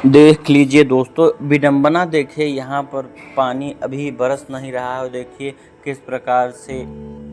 देख लीजिए दोस्तों, विडंबना देखिए, यहाँ पर पानी अभी बरस नहीं रहा है और देखिए किस प्रकार से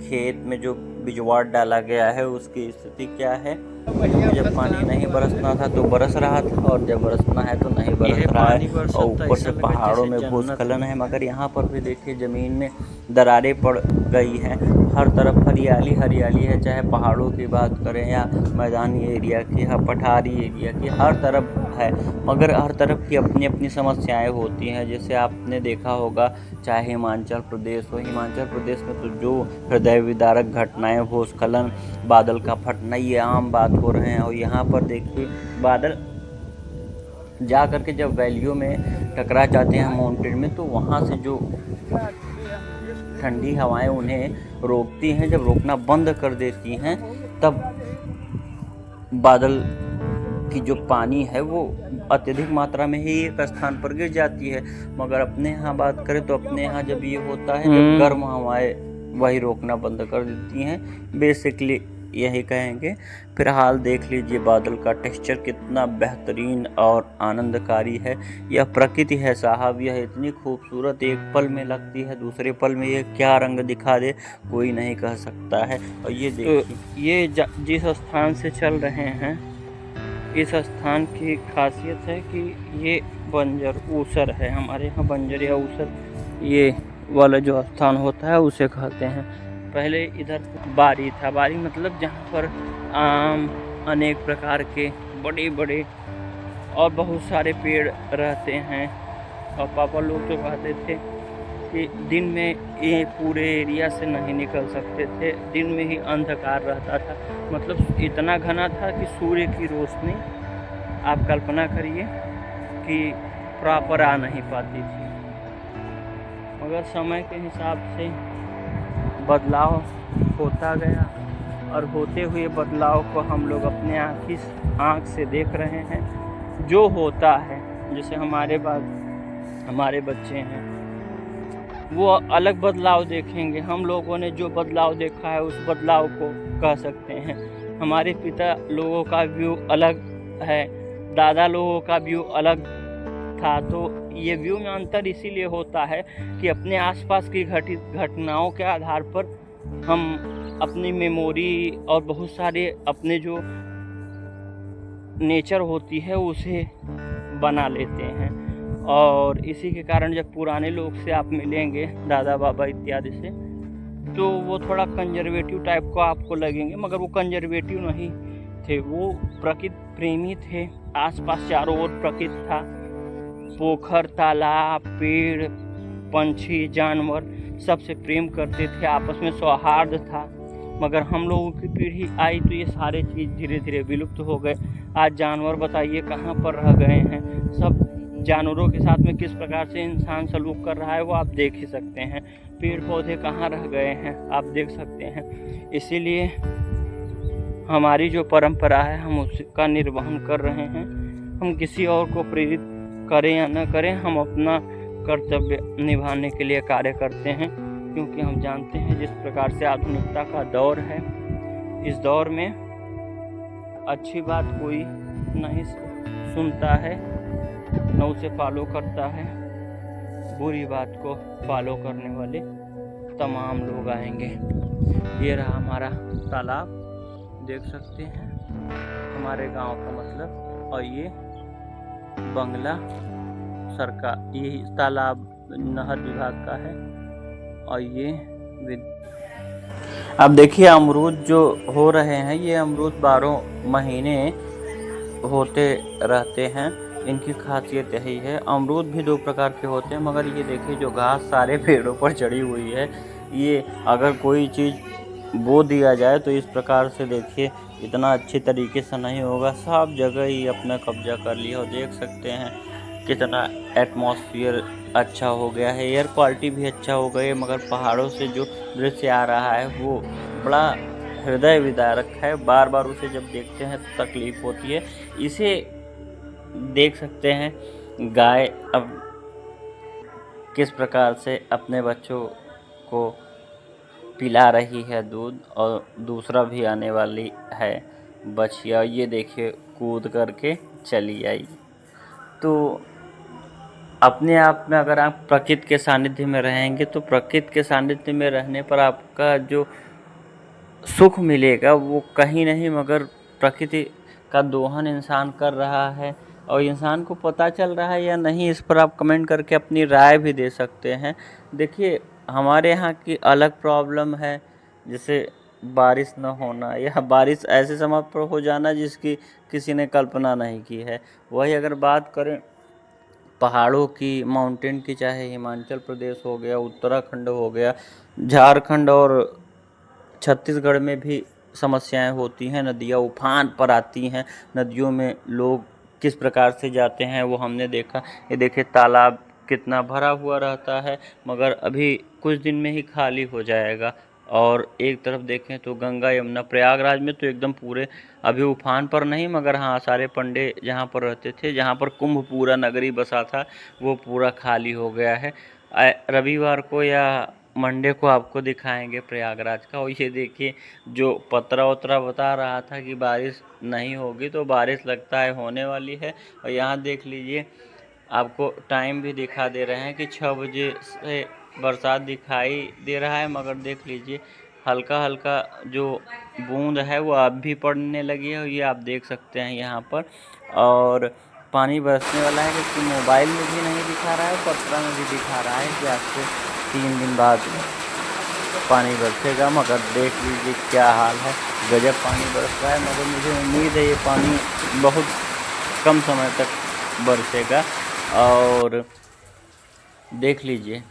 खेत में जो बिजवाड़ डाला गया है उसकी स्थिति क्या है। क्योंकि जब पानी नहीं बरसना था तो बरस रहा था और जब बरसना है तो नहीं बरस रहा है और ऊपर से पहाड़ों में भूस्खलन है। मगर यहाँ पर भी देखिए ज़मीन में दरारें पड़ गई हैं, हर तरफ हरियाली हरियाली है, चाहे पहाड़ों की बात करें या मैदानी एरिया की या पठारी एरिया की, हर तरफ है। मगर हर तरफ की अपनी अपनी समस्याएं होती हैं। जैसे आपने देखा होगा, चाहे हिमाचल प्रदेश हो, हिमाचल प्रदेश में तो जो हृदय विदारक घटनाएं, भूस्खलन, बादल का फटना, ये आम बात हो रहे हैं। और यहाँ पर देखिए बादल जा करके जब वैलियों में टकरा जाते हैं माउंटेन में, तो वहाँ से जो ठंडी हवाएं उन्हें रोकती हैं, जब रोकना बंद कर देती हैं तब बादल की जो पानी है वो अत्यधिक मात्रा में ही एक स्थान पर गिर जाती है। मगर अपने यहाँ बात करें तो अपने यहाँ जब ये होता है, जब गर्म हवाएं वही रोकना बंद कर देती हैं। बेसिकली यही कहेंगे। फिलहाल देख लीजिए बादल का टेक्सचर कितना बेहतरीन और आनंदकारी है। यह प्रकृति है साहब, यह इतनी खूबसूरत, एक पल में लगती है, दूसरे पल में ये क्या रंग दिखा दे कोई नहीं कह सकता है। और ये देखिए, तो ये जिस स्थान से चल रहे हैं, इस स्थान की खासियत है कि ये बंजर ऊसर है। हमारे यहाँ बंजर या ऊसर ये वाला जो स्थान होता है उसे कहते हैं। पहले इधर बारी था। बारी मतलब जहाँ पर आम, अनेक प्रकार के बड़े बड़े और बहुत सारे पेड़ रहते हैं। और पापा लोग तो कहते थे कि दिन में ये पूरे एरिया से नहीं निकल सकते थे, दिन में ही अंधकार रहता था। मतलब इतना घना था कि सूर्य की रोशनी, आप कल्पना करिए कि प्रॉपर आ नहीं पाती थी। मगर समय के हिसाब से बदलाव होता गया और होते हुए बदलाव को हम लोग अपने आँख से देख रहे हैं। जो होता है, जैसे हमारे बच्चे हैं, वो अलग बदलाव देखेंगे। हम लोगों ने जो बदलाव देखा है उस बदलाव को कह सकते हैं। हमारे पिता लोगों का व्यू अलग है, दादा लोगों का व्यू अलग था। तो ये व्यू में अंतर इसीलिए होता है कि अपने आसपास की घटित घटनाओं के आधार पर हम अपनी मेमोरी और बहुत सारे अपने जो नेचर होती है उसे बना लेते हैं। और इसी के कारण जब पुराने लोग से आप मिलेंगे, दादा बाबा इत्यादि से, तो वो थोड़ा कंजर्वेटिव टाइप को आपको लगेंगे। मगर वो कंजर्वेटिव नहीं थे, वो प्रकृति प्रेमी थे। आसपास चारों ओर प्रकृति था, पोखर, तालाब, पेड़, पंछी, जानवर सबसे प्रेम करते थे, आपस में सौहार्द था। मगर हम लोगों की पीढ़ी आई तो ये सारे चीज़ धीरे धीरे विलुप्त हो गए। आज जानवर बताइए कहाँ पर रह गए हैं। सब जानवरों के साथ में किस प्रकार से इंसान सलूक कर रहा है वो आप देख ही सकते हैं। पेड़ पौधे कहाँ रह गए हैं आप देख सकते हैं। इसीलिए हमारी जो परंपरा है हम उसका निर्वहन कर रहे हैं। हम किसी और को प्रेरित करें या न करें, हम अपना कर्तव्य निभाने के लिए कार्य करते हैं। क्योंकि हम जानते हैं जिस प्रकार से आधुनिकता का दौर है, इस दौर में अच्छी बात कोई नहीं सुनता है, न उसे फॉलो करता है। बुरी बात को फॉलो करने वाले तमाम लोग आएंगे। ये रहा हमारा तालाब, देख सकते हैं हमारे गांव का मतलब। और ये बंगला सरकार, ये तालाब नहर विभाग का है। और ये अब देखिए अमरूद जो हो रहे हैं, ये अमरूद 12 महीने होते रहते हैं। इनकी खासियत यही है। अमरूद भी 2 प्रकार के होते हैं, मगर ये देखिए जो घास सारे पेड़ों पर चढ़ी हुई है, ये अगर कोई चीज़ बो दिया जाए तो इस प्रकार से देखिए इतना अच्छी तरीके से नहीं होगा। सब जगह ही अपना कब्जा कर लिया और देख सकते हैं कितना एटमॉस्फेयर अच्छा हो गया है, एयर क्वालिटी भी अच्छा हो गई है। मगर पहाड़ों से जो दृश्य आ रहा है वो बड़ा हृदय विदारक है। बार बार उसे जब देखते हैं तो तकलीफ होती है। इसे देख सकते हैं गाय अब किस प्रकार से अपने बच्चों को पिला रही है दूध, और दूसरा भी आने वाली है बछिया। ये देखिए कूद करके चली आई। तो अपने आप में अगर आप प्रकृति के सानिध्य में रहेंगे तो प्रकृति के सानिध्य में रहने पर आपका जो सुख मिलेगा वो कहीं नहीं मगर प्रकृति का दोहन इंसान कर रहा है। और इंसान को पता चल रहा है या नहीं, इस पर आप कमेंट करके अपनी राय भी दे सकते हैं। देखिए, हमारे यहाँ की अलग प्रॉब्लम है, जैसे बारिश न होना या बारिश ऐसे समय पर हो जाना जिसकी किसी ने कल्पना नहीं की है। वही अगर बात करें पहाड़ों की, माउंटेन की, चाहे हिमाचल प्रदेश हो गया, उत्तराखंड हो गया, झारखंड और छत्तीसगढ़ में भी समस्याएं होती हैं। नदियाँ उफान पर आती हैं, नदियों में लोग किस प्रकार से जाते हैं वो हमने देखा। ये देखिए तालाब कितना भरा हुआ रहता है, मगर अभी कुछ दिन में ही खाली हो जाएगा। और एक तरफ देखें तो गंगा यमुना, प्रयागराज में तो एकदम पूरे अभी उफान पर नहीं, मगर हाँ सारे पंडे जहाँ पर रहते थे, जहाँ पर कुंभ पूरा नगरी बसा था, वो पूरा खाली हो गया है। रविवार को या मंडे को आपको दिखाएंगे प्रयागराज का। और ये देखिए, जो पतरा वतरा बता रहा था कि बारिश नहीं होगी, तो बारिश लगता है होने वाली है। और यहाँ देख लीजिए, आपको टाइम भी दिखा दे रहे हैं कि 6 बजे से बरसात दिखाई दे रहा है, मगर देख लीजिए हल्का हल्का जो बूंद है वो अब भी पड़ने लगी है। और ये आप देख सकते हैं यहाँ पर। और पानी बरसने वाला है, क्योंकि मोबाइल में भी नहीं दिखा रहा है, पत्रा में भी दिखा रहा है कि आज से 3 दिन बाद पानी बरसेगा। मगर देख लीजिए क्या हाल है, गजब पानी बरस रहा है। मगर मुझे उम्मीद है ये पानी बहुत कम समय तक बरसेगा। और देख लीजिए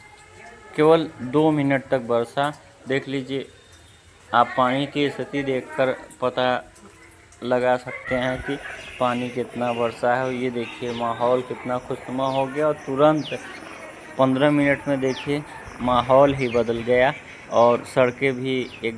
केवल 2 मिनट तक बरसा। देख लीजिए, आप पानी की स्थिति देखकर पता लगा सकते हैं कि पानी कितना बरसा है। और ये देखिए माहौल कितना खुशनुमा हो गया, और तुरंत 15 मिनट में देखिए माहौल ही बदल गया। और सड़कें भी एक